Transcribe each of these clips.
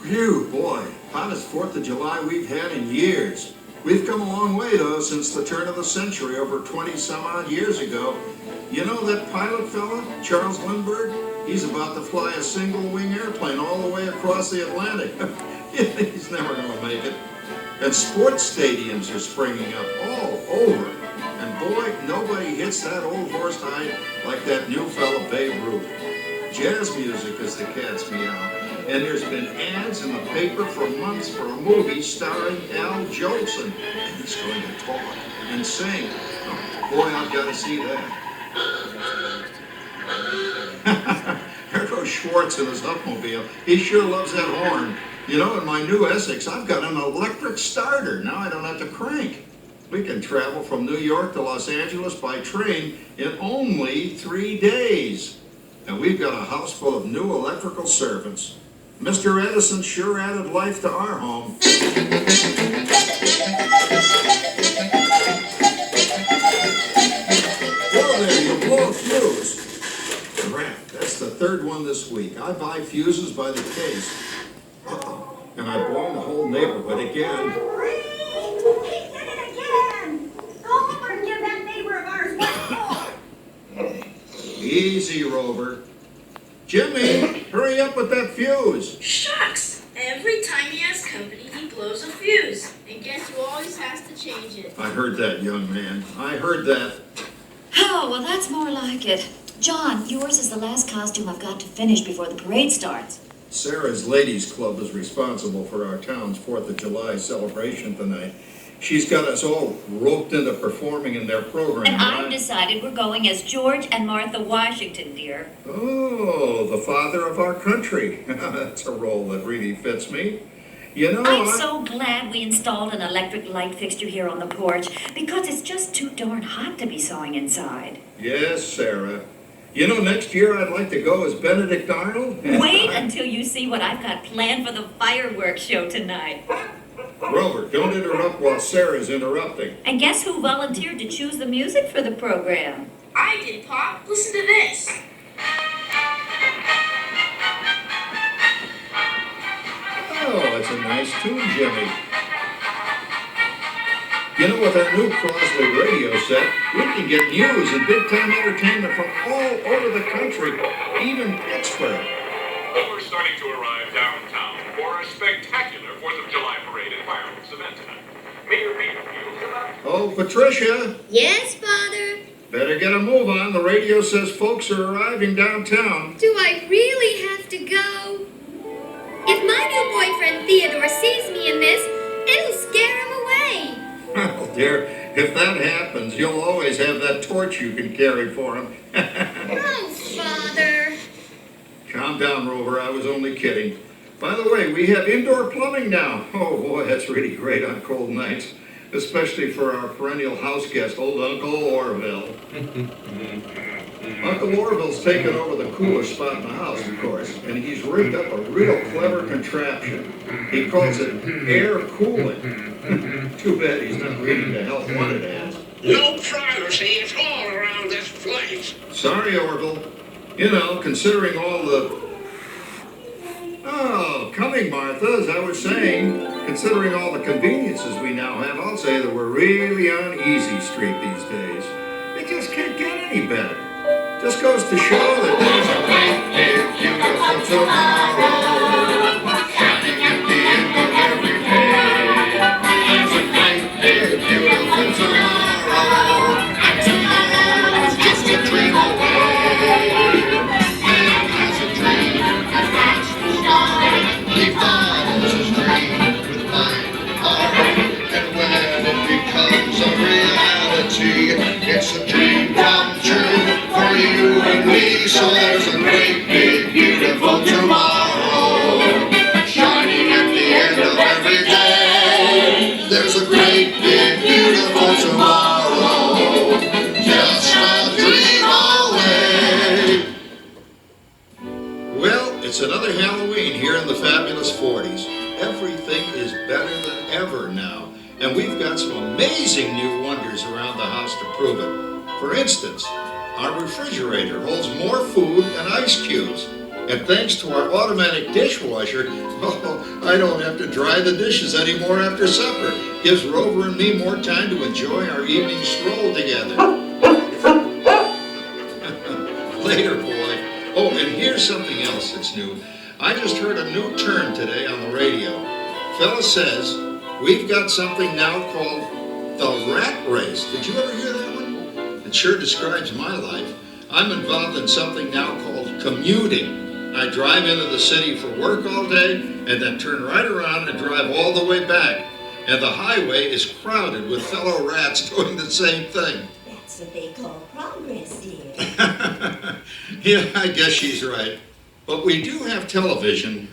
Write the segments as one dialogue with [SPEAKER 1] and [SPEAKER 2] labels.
[SPEAKER 1] Phew, boy, hottest 4th of July we've had in years. We've come a long way, though, since the turn of the century, over 20-some-odd years ago. You know that pilot fella, Charles Lindbergh? He's about to fly a single-wing airplane all the way across the Atlantic. He's never going to make it. And sports stadiums are springing up all over. And boy, nobody hits that old horse hide like that new fella Babe Ruth. Jazz music is the cat's meow. And there's been ads in the paper for months for a movie starring Al Jolson. And he's going to talk and sing. Oh, boy, I've got to see that. There goes Schwartz in his Upmobile. He sure loves that horn. You know, in my new Essex, I've got an electric starter. Now I don't have to crank. We can travel from New York to Los Angeles by train in only 3 days. And we've got a house full of new electrical servants. Mr. Edison sure added life to our home. Whoa there, you blow a fuse. Crap, that's the 3rd one this week. I buy fuses by the case. Uh-oh, and I blow the whole neighborhood again.
[SPEAKER 2] He did it again! Go over and give that neighbor of ours one more!
[SPEAKER 1] Easy, Rover. Jimmy, hurry up with that fuse.
[SPEAKER 3] Shucks! Every time he has company, he blows a fuse. And guess who always has to change it?
[SPEAKER 1] I heard that, young man. I heard that.
[SPEAKER 4] Oh, well, that's more like it. John, yours is the last costume I've got to finish before the parade starts.
[SPEAKER 1] Sarah's Ladies Club is responsible for our town's 4th of July celebration tonight. She's got us all roped into performing in their program.
[SPEAKER 4] And I've decided we're going as George and Martha Washington, dear.
[SPEAKER 1] Oh, the father of our country. That's a role that really fits me. You know,
[SPEAKER 4] I'm so glad we installed an electric light fixture here on the porch, because it's just too darn hot to be sewing inside.
[SPEAKER 1] Yes, Sarah. You know, next year I'd like to go as Benedict Arnold.
[SPEAKER 4] Wait until you see what I've got planned for the fireworks show tonight.
[SPEAKER 1] Rover, don't interrupt while Sarah's interrupting.
[SPEAKER 4] And guess who volunteered to choose the music for the program?
[SPEAKER 3] I did, Pop. Listen to this.
[SPEAKER 1] Oh, that's a nice tune, Jimmy. You know, with our new Crosley radio set, we can get news and big-time entertainment from all over the country, even Pittsburgh.
[SPEAKER 5] We're starting to arrive downtown for a spectacular 4th of July parade and fireworks event tonight. Mayor Peterfield about...
[SPEAKER 1] Oh, Patricia,
[SPEAKER 6] Yes, Father?
[SPEAKER 1] better get a move on. The radio says folks are arriving downtown.
[SPEAKER 6] Do I really have to go? If my new boyfriend Theodore sees me in this, it'll scare him away.
[SPEAKER 1] Well, dear, if that happens, you'll always have that torch you can carry for him.
[SPEAKER 6] Oh, Father.
[SPEAKER 1] Calm down, Rover. I was only kidding. By the way, we have indoor plumbing now. Oh, boy, that's really great on cold nights, especially for our perennial house guest, old Uncle Orville. Uncle Orville's taken over the coolest spot in the house, of course, and he's rigged up a real clever contraption. He calls it air cooling. Too bad he's not reading the Health Wanted ads.
[SPEAKER 7] No privacy at all around this place.
[SPEAKER 1] Sorry, Orville. You know, considering all the... Oh, coming, Martha, as I was saying, considering all the conveniences we now have, I'll say that we're really on easy street these days. It just can't get any better. Just goes to show that there's a great big beautiful tomorrow shining at the end of every day. There's a great big beautiful tomorrow, and tomorrow is just a dream away. Man has a dream and that's the start. He follows his dream with mind, heart, and when it becomes a reality, it's a dream come true for you and me. So there's a great big beautiful tomorrow shining at the end of every day. There's a great big beautiful tomorrow, just a dream away. Well, it's another Halloween here in the fabulous 40s. Everything is better than ever now, and we've got some amazing new wonders around the house to prove it. For instance, our refrigerator holds more food and ice cubes, And thanks to our automatic dishwasher, oh, I don't have to dry the dishes anymore after supper. Gives Rover and me more time to enjoy our evening stroll together. Later, boy. Oh, and here's something else that's new. I just heard a new term today on the radio. Fella says we've got something now called the rat race. Did you ever hear that one? It sure describes my life. I'm involved in something now called commuting. I drive into the city for work all day and then turn right around and drive all the way back. And the highway is crowded with fellow rats doing the same thing.
[SPEAKER 2] That's what they call progress, dear.
[SPEAKER 1] Yeah, I guess she's right. But we do have television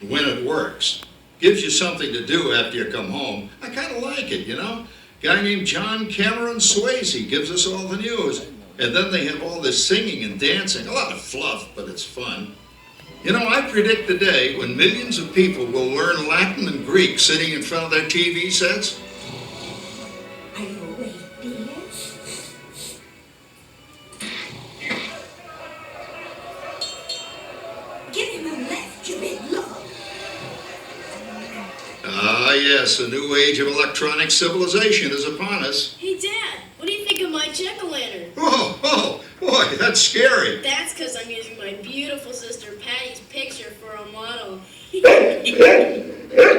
[SPEAKER 1] when it works. Gives you something to do after you come home. I kind of like it, you know? Guy named John Cameron Swayze gives us all the news. And then they have all this singing and dancing. A lot of fluff, but it's fun. You know, I predict the day when millions of people will learn Latin and Greek sitting in front of their TV sets.
[SPEAKER 2] Are you awake, dear? Give him a left, you big love.
[SPEAKER 1] Ah, yes, a new age of electronic civilization is upon us.
[SPEAKER 3] Hey, Dad, what do you think of my jack-o'-lantern?
[SPEAKER 1] Oh, boy, that's scary.
[SPEAKER 3] That's because I'm using my beautiful sister Patty's picture for a model.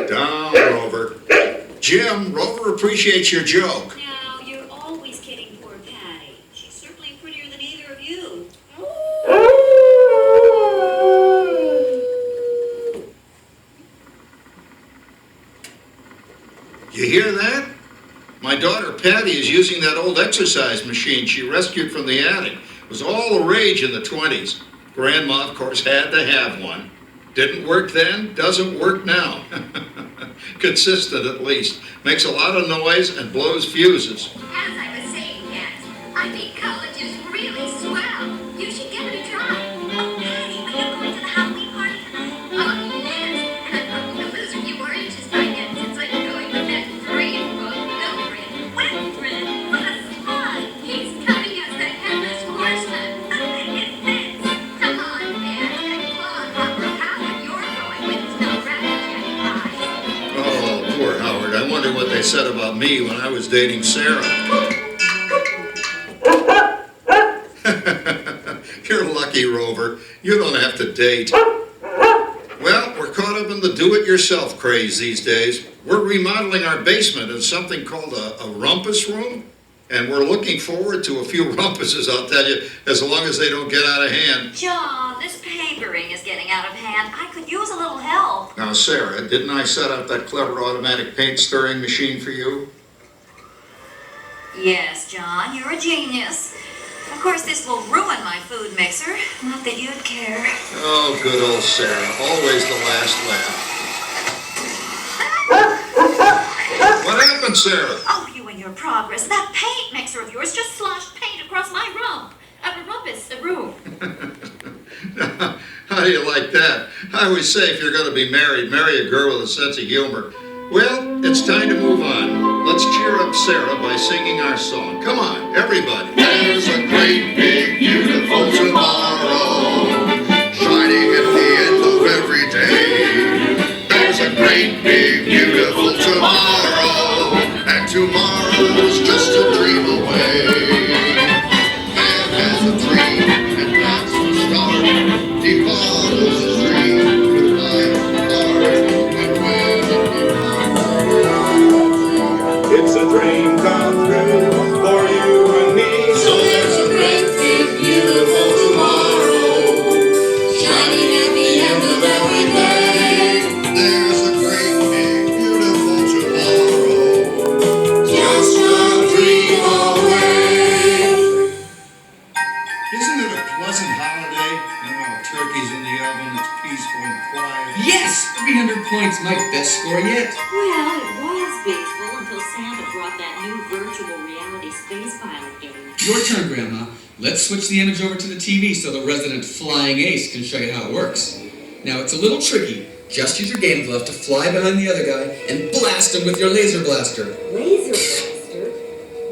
[SPEAKER 1] Down, Rover. Jim, Rover appreciates your joke.
[SPEAKER 4] Now, you're always kidding poor Patty. She's certainly prettier than either of you.
[SPEAKER 1] You hear that? My daughter Patty is using that old exercise machine she rescued from the attic. It was all the rage in the 20s. Grandma, of course, had to have one. Didn't work then, doesn't work now. Consistent at least. Makes a lot of noise and blows fuses.
[SPEAKER 6] As I was saying, yes, I think college is really swell. You should give it a try. Oh, Patty, are you going to the Halloween party tonight? Oh, yes. And I'm the loser you oranges I get since I'm going with that Wilfred. What fun! He's coming as the headless horseman. It's this. Come on, man. And Claude Howard, you're going with no rabbit prize.
[SPEAKER 1] Oh, poor Howard. I wonder what they said about me when I was dating Sarah. You're lucky, Rover. You don't have to date. Well, we're caught up in the do-it-yourself craze these days. We're remodeling our basement in something called a rumpus room. And we're looking forward to a few rumpuses, I'll tell you, as long as they don't get out of hand.
[SPEAKER 4] John, this papering is getting out of hand. I could use a little help.
[SPEAKER 1] Now, Sarah, didn't I set up that clever automatic paint stirring machine for you?
[SPEAKER 4] Yes, John, you're a genius. Of course, this will ruin my food mixer. Not that you'd care.
[SPEAKER 1] Oh, good old Sarah. Always the last laugh. What happened, Sarah?
[SPEAKER 4] Oh, you and your progress. That paint mixer of yours just sloshed paint across my rump. A room.
[SPEAKER 1] How do you like that? I always say if you're going to be married, marry a girl with a sense of humor. Well, it's time to move on. Let's cheer up Sarah by singing our song. Come on, everybody.
[SPEAKER 7] There's a great big beautiful tomorrow, shining at the end of every day. There's a great big beautiful tomorrow, and tomorrow's just a dream away. Man has a dream, and that's the start. He follows his dream with light heart, and when it becomes
[SPEAKER 8] It's a dream come true for you and me.
[SPEAKER 7] so there's a great big beautiful tomorrow, shining at the end of every day. There's a great big beautiful tomorrow, just a dream away.
[SPEAKER 1] Isn't it a pleasant holiday? Turkey's in the oven, it's peaceful and quiet.
[SPEAKER 9] Yes! 300 points, my best score yet.
[SPEAKER 4] Well, it was peaceful until Santa brought that new virtual reality space pilot game.
[SPEAKER 9] Your turn, Grandma. Let's switch the image over to the TV so the resident flying ace can show you how it works. Now, it's a little tricky. Just use your game glove to fly behind the other guy and blast him with your laser blaster.
[SPEAKER 2] Laser blaster?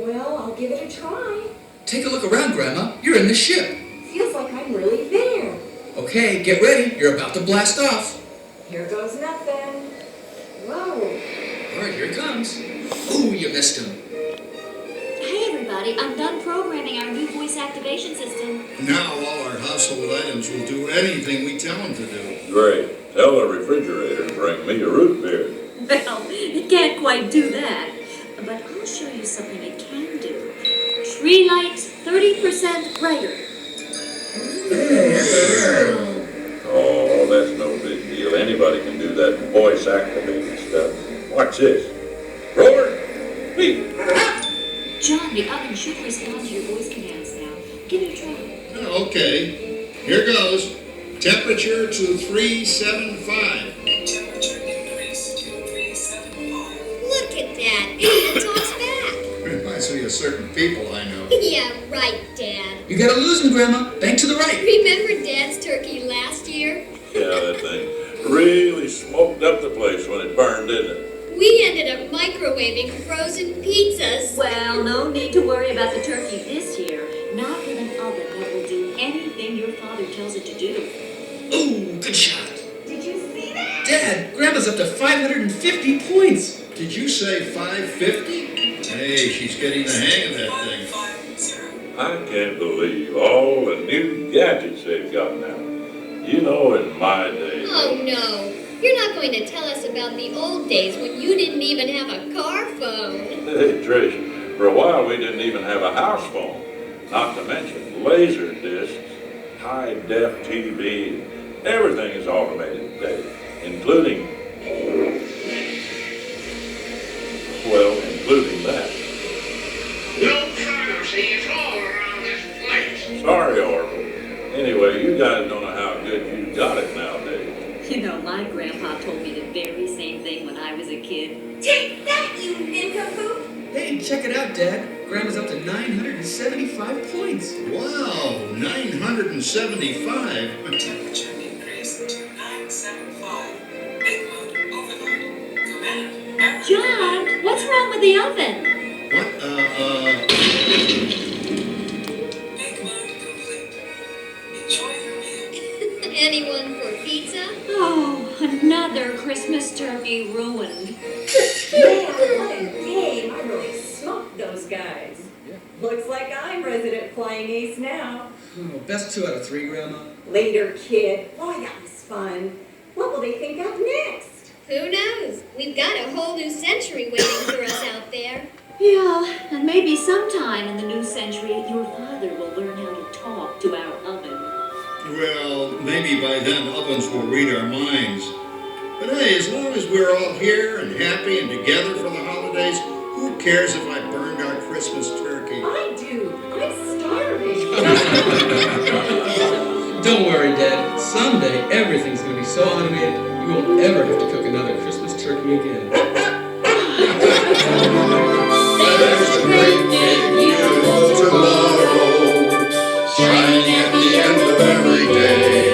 [SPEAKER 2] Well, I'll give it a try.
[SPEAKER 9] Take a look around, Grandma. You're in the ship.
[SPEAKER 2] Feels like I'm really there.
[SPEAKER 9] Okay. Okay, get ready. You're about to blast off.
[SPEAKER 10] Here goes nothing. Whoa.
[SPEAKER 9] All right, here it comes. Ooh, you missed him.
[SPEAKER 4] Hey everybody, I'm done programming our new voice activation system.
[SPEAKER 1] Now all our household items will do anything we tell them to do.
[SPEAKER 11] Great. Tell the refrigerator to bring me a root beer.
[SPEAKER 4] Well, it can't quite do that. But I'll show you something it can do. Tree lights 30% brighter.
[SPEAKER 11] Oh, that's no big deal. Anybody can do that voice activated stuff. Watch this. Roller, beep.
[SPEAKER 4] John, the oven should respond to your voice commands now. Give it a try.
[SPEAKER 1] Okay, here goes. Temperature to 375.
[SPEAKER 6] Look at that. It talks back.
[SPEAKER 1] Reminds me of certain people I know.
[SPEAKER 6] Yeah, right, Dad.
[SPEAKER 9] You gotta lose him, Grandma. Bank to the right.
[SPEAKER 6] Remember Dad's turkey last year?
[SPEAKER 11] Yeah, that thing really smoked up the place when it burned, didn't it?
[SPEAKER 6] We ended up microwaving frozen pizzas.
[SPEAKER 4] Well, no need to worry about the turkey this year. Not with an oven that will do anything your father tells it to do.
[SPEAKER 9] Ooh, good shot.
[SPEAKER 2] Did you see that?
[SPEAKER 9] Dad, Grandma's up to 550 points.
[SPEAKER 1] Did you say 550? Hey, she's getting the hang of that thing.
[SPEAKER 11] I can't believe all the new gadgets they've got now. You know, in my day.
[SPEAKER 6] Oh, no. You're not going to tell us about the old days when you didn't even have a car phone.
[SPEAKER 11] Hey, Trish, for a while we didn't even have a house phone. Not to mention laser discs, high-def TV. Everything is automated today, including that.
[SPEAKER 7] No privacy at all around this place.
[SPEAKER 11] Sorry, Orville. Anyway, you guys don't know how good you got it nowadays.
[SPEAKER 4] You know, my grandpa told me the very same thing when I was a kid.
[SPEAKER 2] Take that, you nincompoop!
[SPEAKER 9] Hey, check it out, Dad. Grandma's up to 975 points.
[SPEAKER 1] Wow, 975?
[SPEAKER 12] Temperature increase to 975. Make mode overload. Command.
[SPEAKER 4] John, what's wrong with the oven?
[SPEAKER 1] What,
[SPEAKER 12] Make mode complete. Enjoy your meal.
[SPEAKER 6] Anyone for pizza?
[SPEAKER 4] Oh, another Christmas turkey ruined.
[SPEAKER 10] Man, what a game. I really smoked those guys. Looks like I'm resident flying ace now.
[SPEAKER 9] Oh, best 2 out of 3, Grandma.
[SPEAKER 10] Later, kid. Boy, that was fun. What will they think of next?
[SPEAKER 6] Who knows? We've got a whole new century waiting for us out there.
[SPEAKER 4] Yeah, and maybe sometime in the new century, your father will learn how to talk to our oven.
[SPEAKER 1] well, maybe by then ovens will read our minds. But hey, as long as we're all here and happy and together for the holidays, who cares if I burned our Christmas turkey?
[SPEAKER 10] I do. I'm starving.
[SPEAKER 9] Don't worry, Dad. Someday everything's gonna be so automated you won't ever have to cook another Christmas turkey again.
[SPEAKER 7] There's a great big beautiful tomorrow, shining at the end of every day.